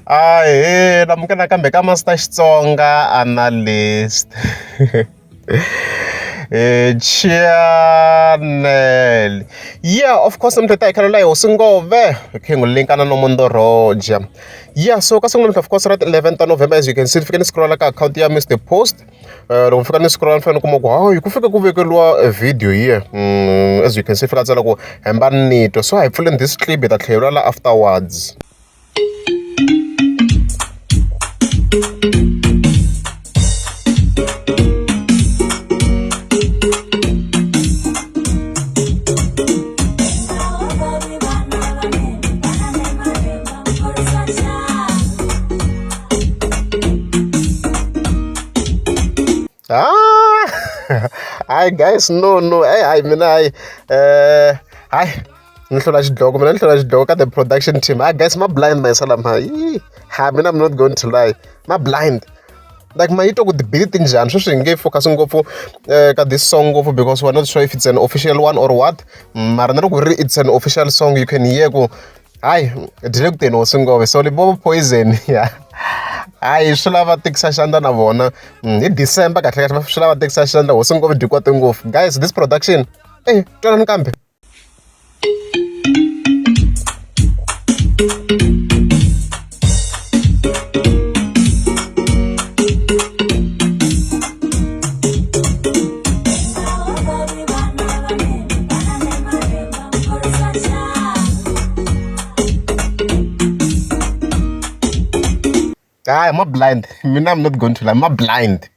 Ahee, namukela nakambe ka Master Xitsonga analyst. Channel. Yeah, of course I'm teta ikhala la hosingove. Okay, ngulinkana Nomonde Rodger. Yeah, so ka sungula of course right 11th of November, as you can see fika ni scroll ka account ya Mr Post. Loko fika ni scroll fana kuma ku hayi ku fika ku vekeliwa video here. As you can see fika tsala ku hemba nito. So I pfulle this clip ta tlhela la afterwards. Hi guys, no, I mean hi, nihlola xidloko ka the production team. Guys, ma blind myself. I mean, I'm not going to lie, ma blind. Like my talk with the beat in Jan, so she gave focusing for this song because we're not sure if it's an official one or what. It's an official song. You can hear go. Hi, direct no singo. So the Bobo Poison, yeah. I shlava teksa shanda na vona. In December ka tlhela shlava teksa shanda hosingo dikwa tengof. Guys, this production, hey, twana kambe. I'm not blind. I mean, I'm not going to lie. I'm not blind.